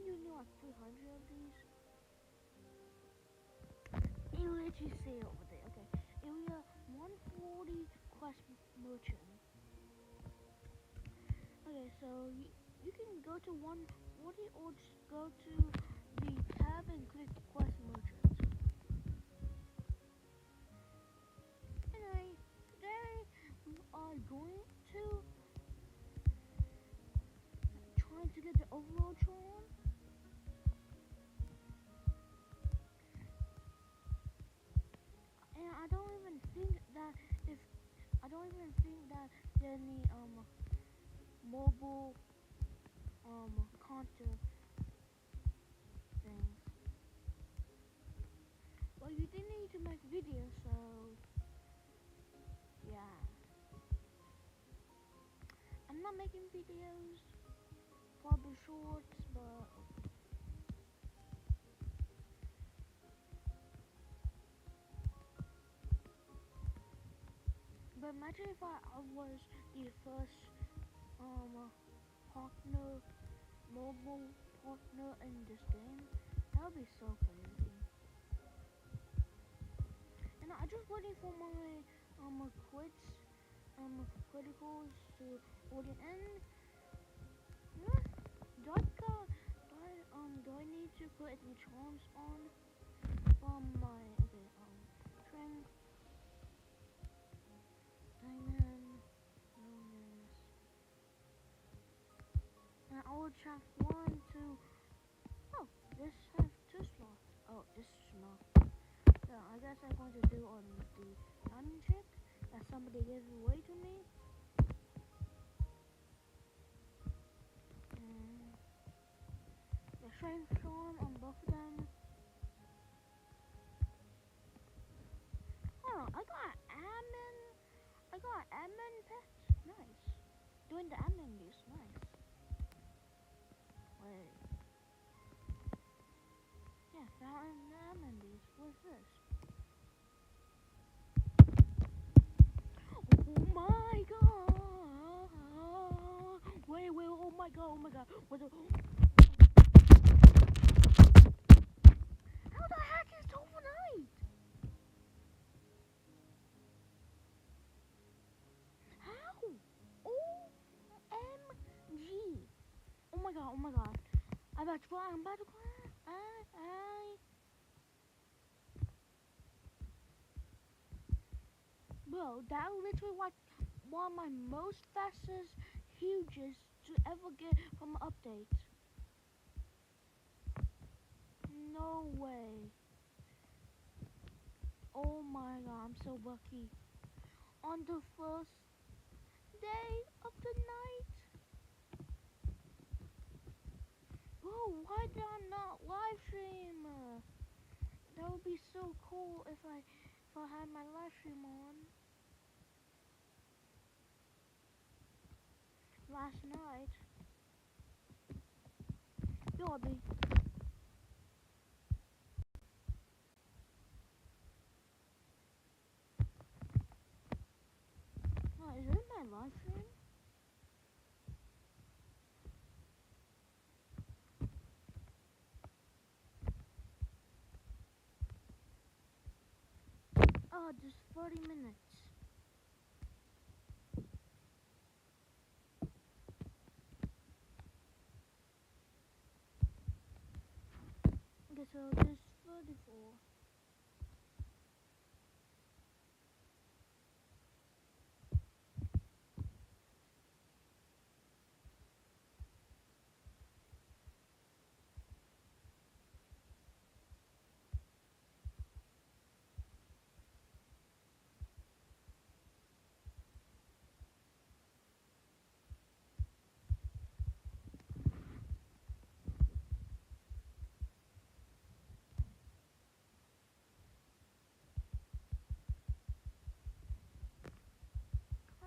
you need like 300 of these. You literally see it over there. Okay, area 140 quest merchant. Okay, so you can go to 140 or just go to the tab and click quest merchant. Anyway, today we are going to trying to get the Overwatch on. And I don't even think that there's any mobile counter things. Well, you did need to make videos, so yeah. I'm not making videos, probably shorts, but imagine if I was the first partner, mobile partner in this game. That would be so crazy. And I just waiting for my criticals to order in. Do I need to put any charms on from my strength, diamond, bonus, and I will check 1, 2. Oh, this has 2 slots. Oh, this is not. So I guess I'm going to do on the diamond chick that somebody gave away to me. And the strength charm on both of them. Oh, I got admin pet. Nice. Doing the admin use. Nice. Wait. Yeah, now I'm the admin use. What's this? Oh my god! Wait, oh my god. What the? How the heck is it overnight? How? OMG. Oh my god. I'm about to cry. Bro, that literally like one of my most fastest hugest to ever get from an update. No way. Oh my god, I'm so lucky. On the first day of the night. Bro, why did I not live stream? That would be so cool if I had my live stream on last night. Yo, I'll be. Oh, is it my live stream? Oh, just 30 minutes. Okay, so just 34.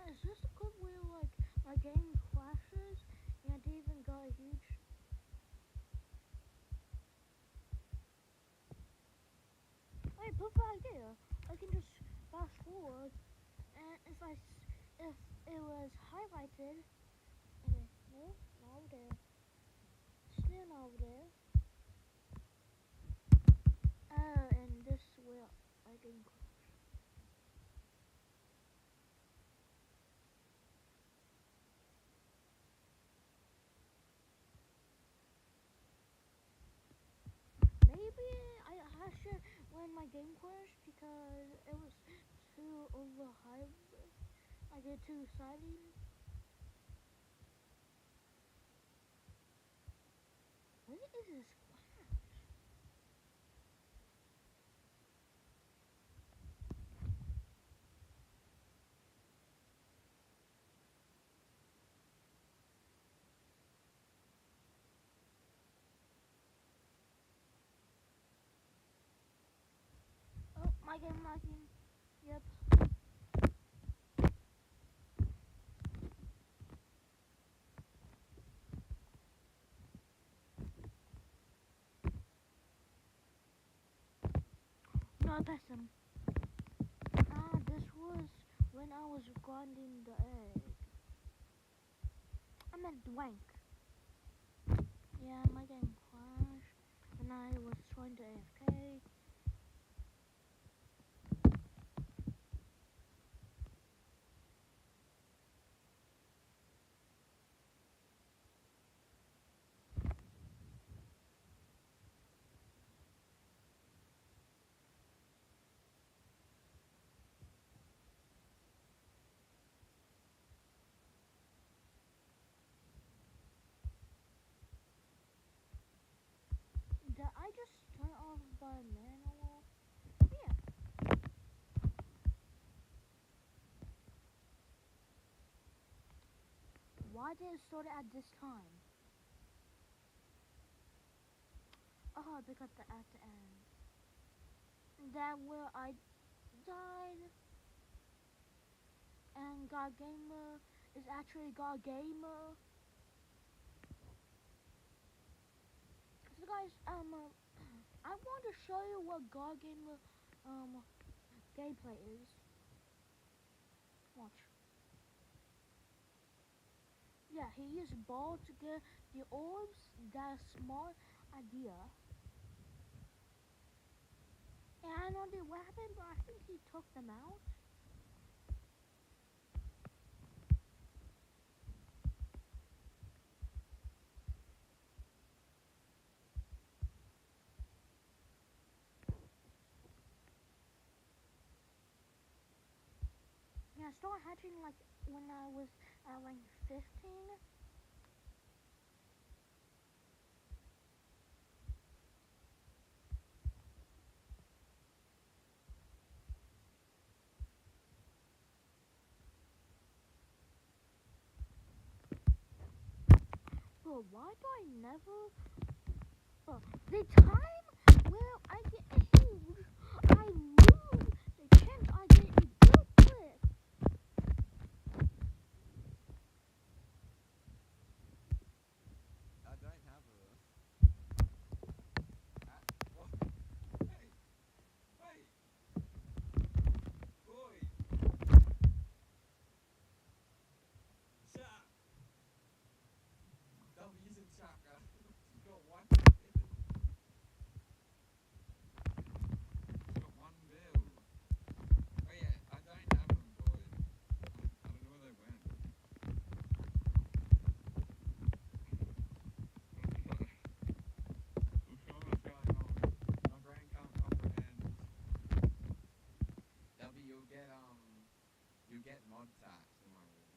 Is this a good way like my game crashes and I didn't even got a huge? Wait, perfect idea. I can just fast forward, and if it was highlighted, okay, no, there. in over there. And this will I can. Maybe I should when my game crashed because it was too overhyped. I get too excited. What is this crash? Oh, my game lagging. Yep. No, that's him. This was when I was grinding the egg. I meant wank. Yeah, my game crashed when I was trying to AFK. Did I just turn off the manual? Yeah. Why did it start at this time? Oh, because at the end. That where I died. And God Gamer is actually God Gamer. So guys, I want to show you what God Gamer gameplay is. Watch. Yeah, he used ball to get the orbs. That's a smart idea. And I don't know what happened, but I think he took them out. Yeah, I started hatching like when I was at rank 15. But why do I never? The time where I get huge, I lose the chance I get a good clip. I don't have a. What? Hey, wait, boy, chat. W's in chat, guys. She's got one bill. She's got one bill. Oh yeah, I don't have them, boy. I don't know where they went. I'm sure what's going on. My brain can't comprehend. W, you'll get mod tax in my room.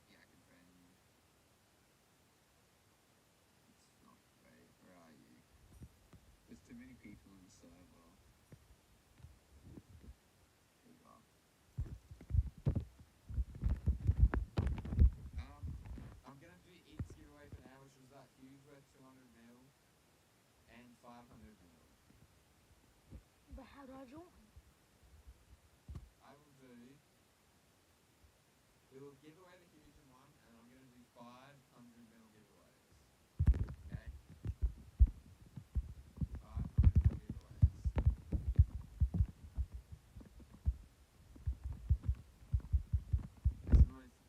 Yeah, I can friend you. It's not great. Where are you? There's too many people on the server. Here you are. I'm gonna do each giveaway for now, which was that huge worth 200 mil and 500 mil. But how do I join? I will do. We will give away the huge one, and I'm gonna do 500 mil giveaways. Okay. 500 mil giveaways. It's nice.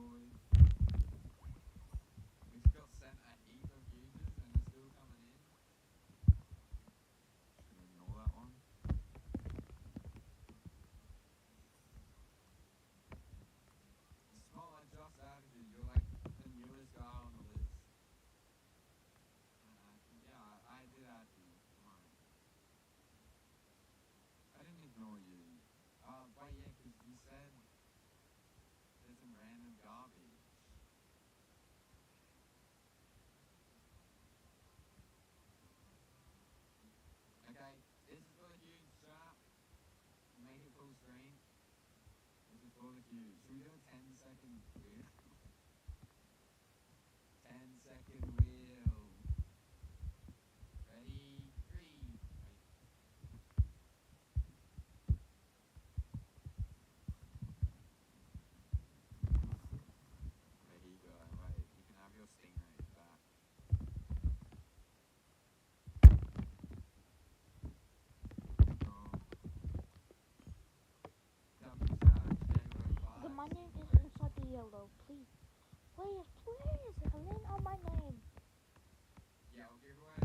boys. We just got sent a heap of users and they're still coming in. Just gonna ignore that one. Small, I just added you. You're like the newest guy on the list. Yeah, I did add you. Come on. I didn't ignore you. Wait, yeah, because you said there's some random garbage. Okay, this is for the huge chat. Make it full screen. This is for the huge. Should we do a 10-second wheel? 10-second wheel. Ready? 3. Wait. There you go. Wait, you can have your stingrays back. Okay, my name is inside the yellow. Please, please, please, land on my name. Yeah, I'll give away.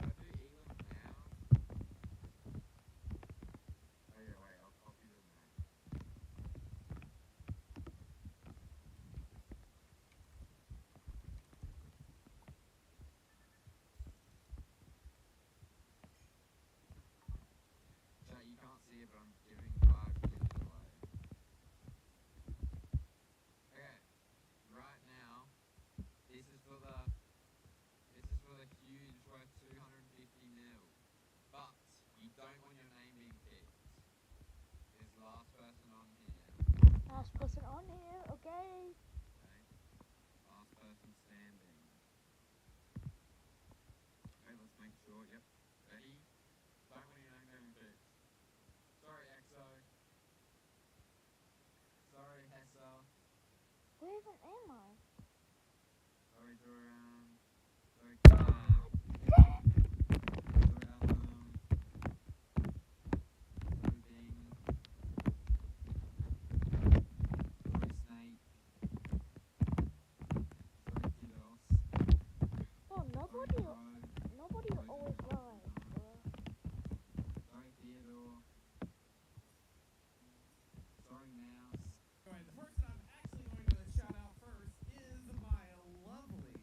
Should I do Elam now? Oh yeah, wait, I'll copy the name. Chat, you can't see it, but I'm giving 5 users away. Okay, right now, this is for the huge worth 250 mil. But you don't want your name being picked. It's last person on here. Last person on here, okay? Okay. Last person standing. Okay, let's make sure. Yep. Ready? Don't want your name being picked. Sorry, EXO. Sorry, Hessa. Where even am I? Sorry, Duran. Sorry, Cam. Sorry, Adam. Sorry, Bing. Sorry, Snake. Sorry, Kiddos. Oh, nobody always lies, bro. Sorry, Theodore. Sorry, Mouse. Alright, the person I'm actually going to shout out first is my lovely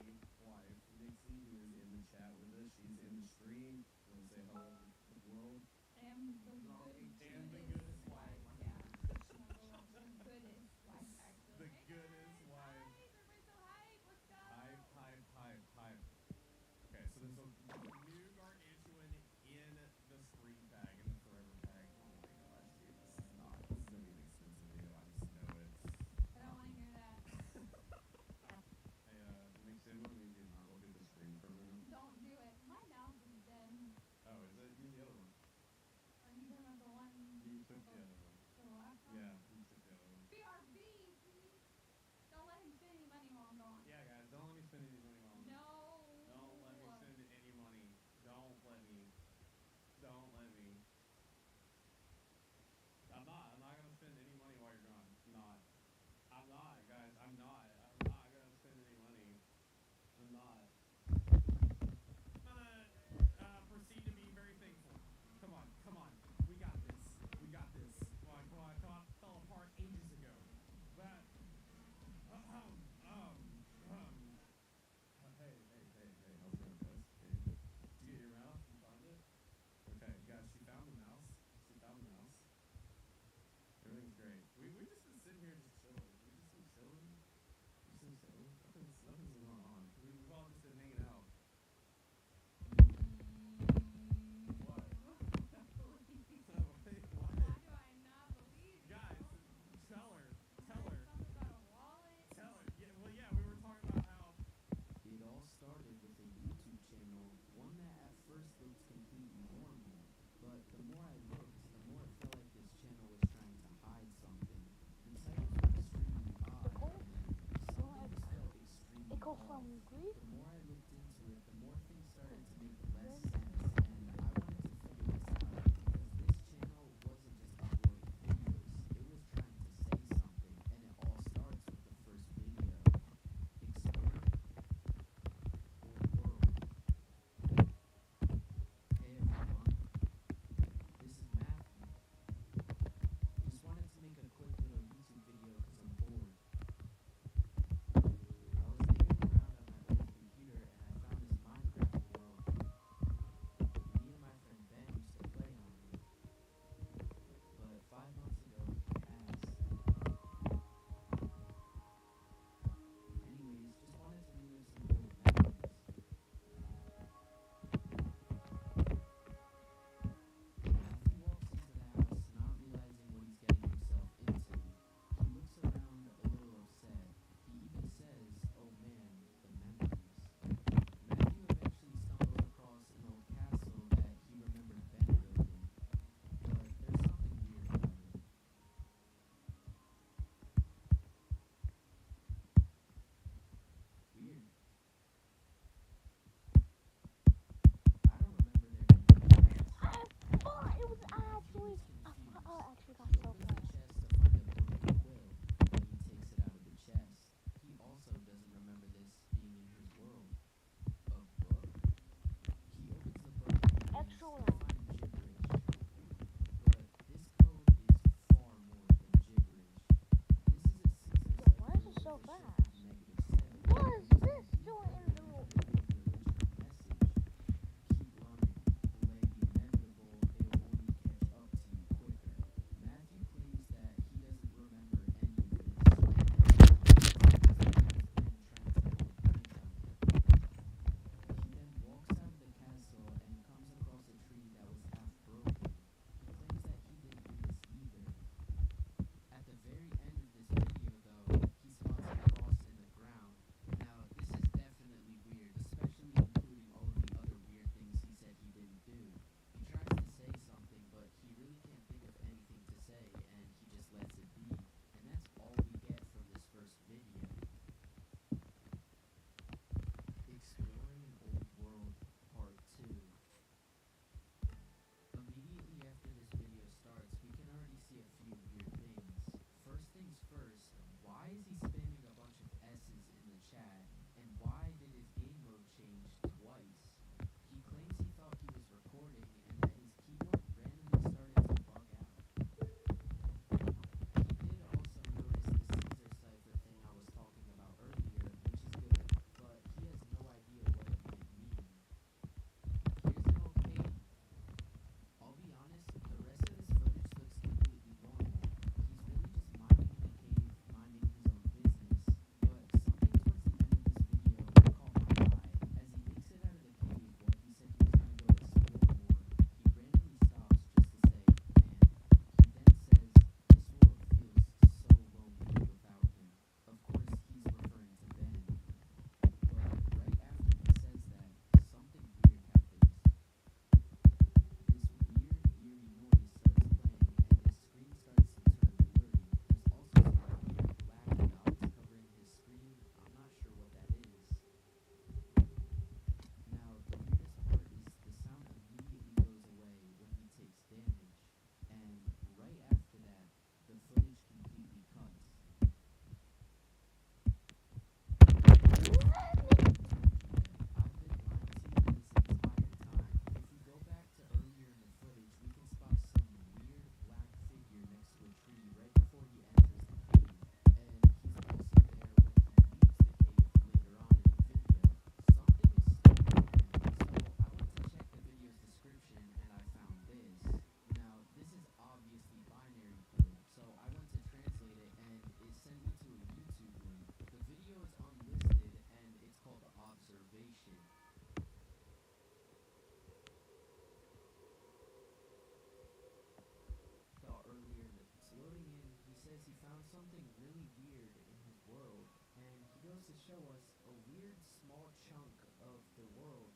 found something really weird in his world, and he goes to show us a weird small chunk of the world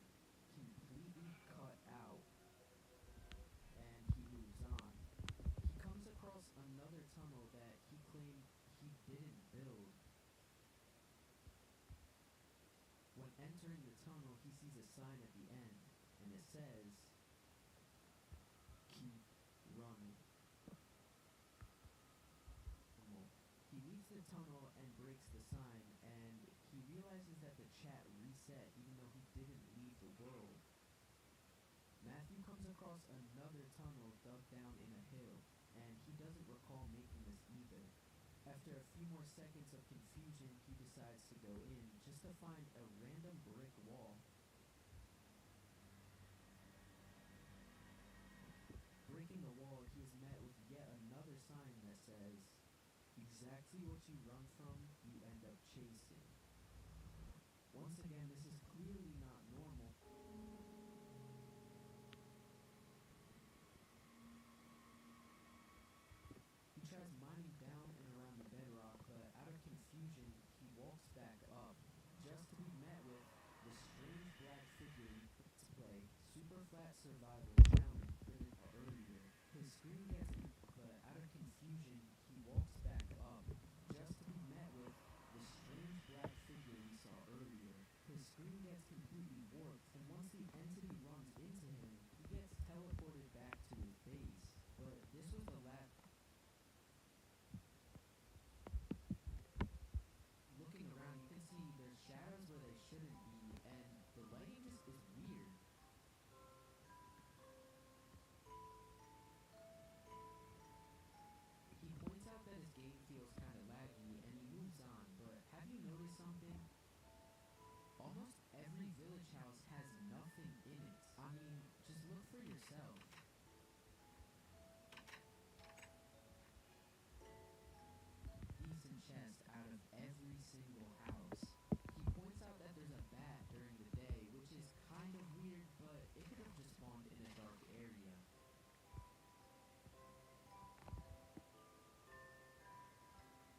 completely cut out, and he moves on. He comes across another tunnel that he claimed he didn't build. When entering the tunnel, he sees a sign at the end, and it says, "Keep running." He leaves the tunnel and breaks the sign, and he realizes that the chat reset even though he didn't leave the world. Matthew comes across another tunnel dug down in a hill, and he doesn't recall making this either. After a few more seconds of confusion, he decides to go in, just to find a random brick wall. Breaking the wall, he is met with yet another sign that says, "Exactly what you run from, you end up chasing." Once again, this is clearly not normal. He tries mining down and around the bedrock, but out of confusion, he walks back up, just to be met with the strange black figure he put to play Super Flat Survival Challenge earlier. His screen gets, but out of confusion, he walks back up, just to be met with the strange black figure we saw earlier. His screen gets completely warped, and once the entity runs into him, he gets teleported back to his base. But this was the last. Looking around, you can see there's shadows where they shouldn't be, and the lighting just is weird. He points out that his game feels kind of laggy, and he moves on, but have you noticed something? Almost every village house has nothing in it. I mean, just look for yourself. Decent chest out of every single house. He points out that there's a bat during the day, which is kind of weird, but it could have just spawned in a dark area.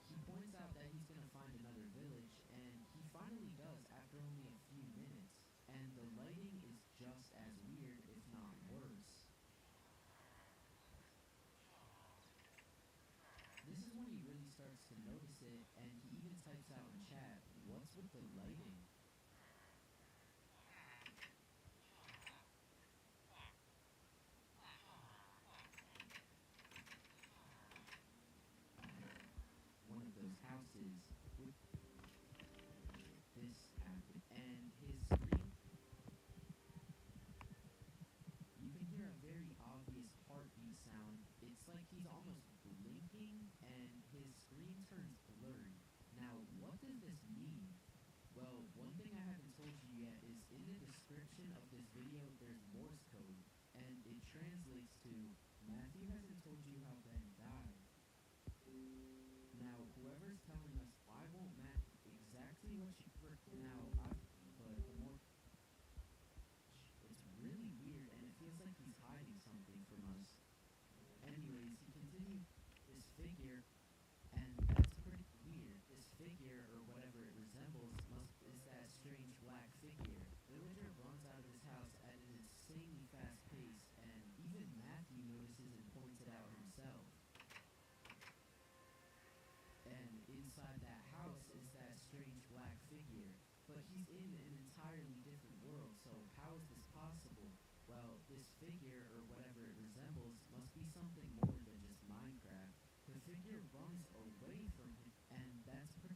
He points out that he's gonna find another village, and he finally does after only a few minutes, and the lighting is just as weird, if not worse. This is when he really starts to notice it, and he even types out in chat, "What's with the lighting?" One of those houses with this happened, and his screen, you can hear a very obvious heartbeat sound. It's like he's almost blinking, and his screen turns blurry. Now, what does this mean? Well, one thing I haven't told you yet is in the description of this video, there's Morse code, and it translates to, "Matthew hasn't told you how Ben died." Now, whoever's telling us, why won't Matt exactly what you now, but the more, it's really weird, and it feels like he's hiding something from us. Anyways, he continued, "This figure," and that's pretty weird. This figure, or whatever it resembles, is that strange black figure. Villager runs out of his house at an insanely fast pace, and even Matthew notices and points it out himself. And inside that house is that strange black figure. But he's in an entirely different world, so how is this possible? Well, this figure, or whatever it resembles, must be something more than just Minecraft. The figure runs away from him, and that's pretty.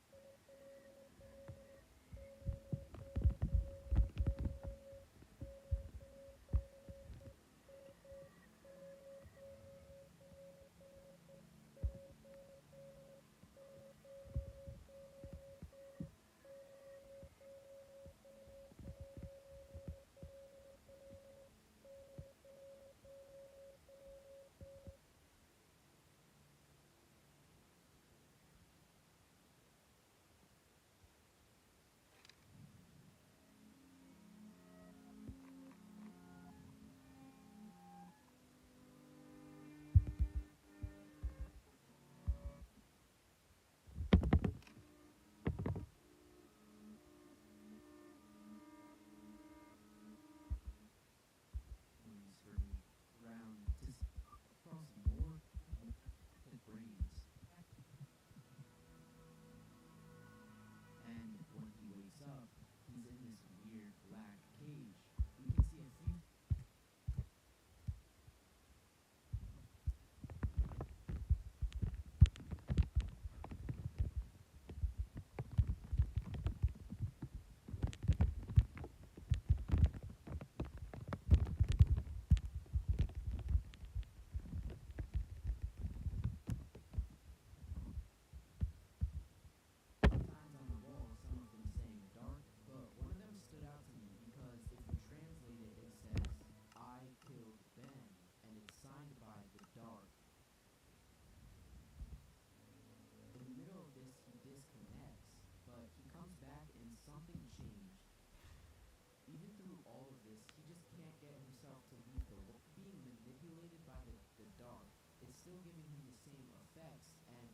still giving him the same effects, and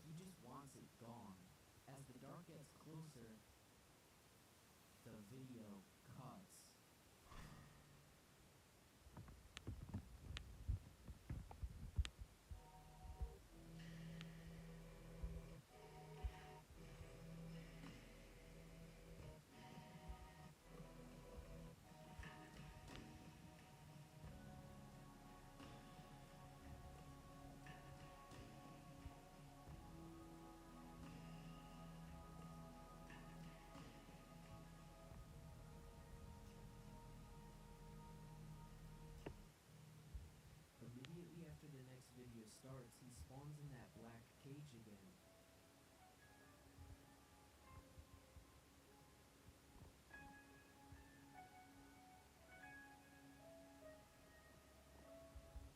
he just wants it gone. As the dark gets closer, the video cuts. Immediately after the next video starts, he spawns in that black cage again.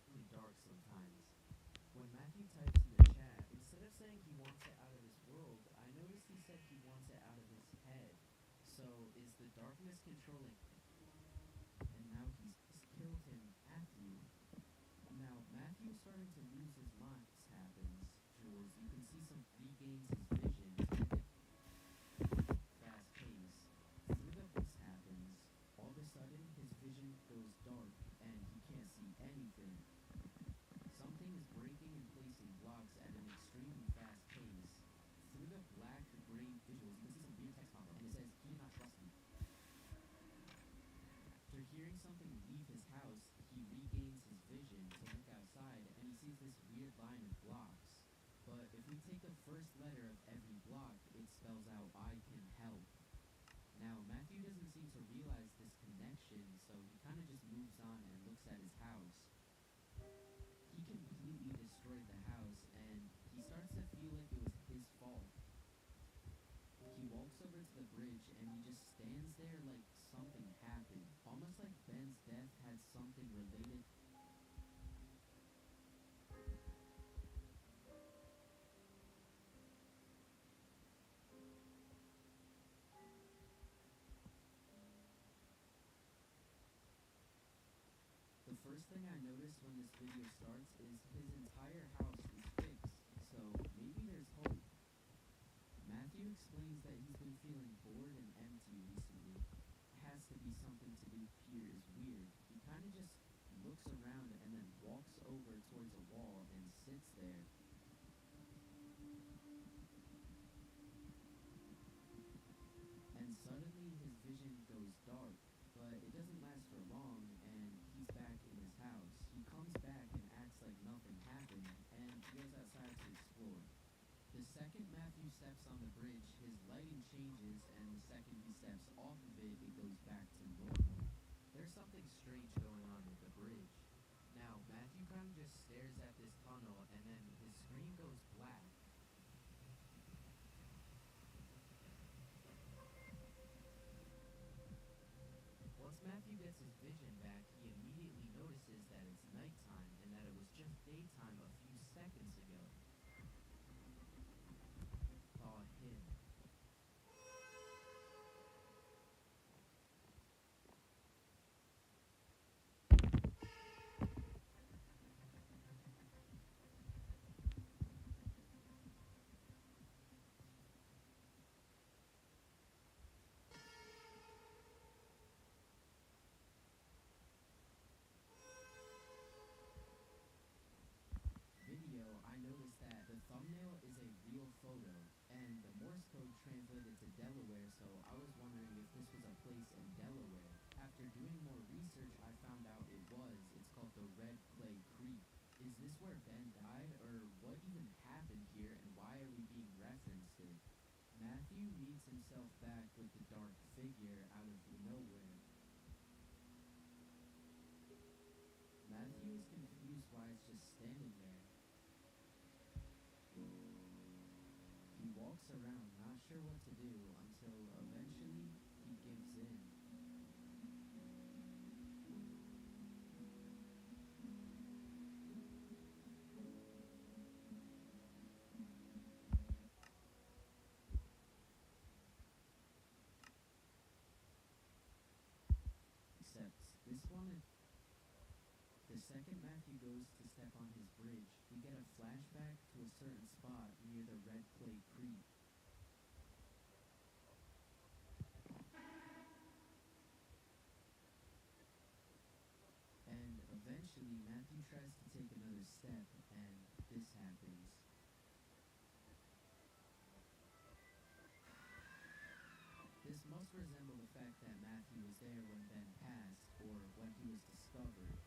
Really dark sometimes. When Matthew types in the chat, instead of saying he wants it out of his world, I noticed he said he wants it out of his head. So, is the darkness controlling? And now he's killed him, Matthew. Now, Matthew's starting to lose his mind. This happens, Jules. You can see some regains his vision. Fast pace. Through this happens. All of a sudden, his vision goes dark, and he can't see anything. Something is breaking and placing blocks at an extremely fast pace. Through the black-gray visuals, you can see some weird text combo, and it says, "He did not trust me." After hearing something leave his house, he regains his vision to look outside, and he sees this weird line of blocks. But if we take the first letter of every block, it spells out, "I can help." Now, Matthew doesn't seem to realize this connection, so he kind of just moves on and looks at his house. He completely destroyed the house, and he starts to feel like it was his fault. He walks over to the bridge, and he just stands there like something happened. Almost like Ben's death had something related. The first thing I noticed when this video starts is his entire house is fixed, so maybe there's hope. Matthew explains that he's been feeling bored and empty recently. It has to be something to do here is weird. He kind of just looks around and then walks over towards a wall and sits there. And suddenly his vision goes dark, but it doesn't last for long, and he's back in his house. He comes back and acts like nothing happened, and goes outside to explore. The second Matthew steps on the bridge, his lighting changes, and the second he steps off of it, it goes back to normal. There's something strange going on with the bridge. Now, Matthew kind of just stares at this tunnel, and then his screen goes black. Once Matthew gets his vision back, he immediately notices that it's nighttime, and that it was just daytime a few seconds ago. Saw him. Video, I noticed that the thumbnail is a real photo, and the Morse code translated to Delaware, so I was wondering if this was a place in Delaware. After doing more research, I found out it was. It's called the Red Clay Creek. Is this where Ben died, or what even happened here, and why are we being referenced it? Matthew meets himself back with the dark figure out of nowhere. Matthew is confused why it's just standing there. He walks around, not sure what to do, until eventually he gives in. Except this one, the second Matthew goes to step on his bridge, we get a certain spot near the Red Clay Creek. And eventually, Matthew tries to take another step, and this happens. This must resemble the fact that Matthew was there when Ben passed, or when he was discovered.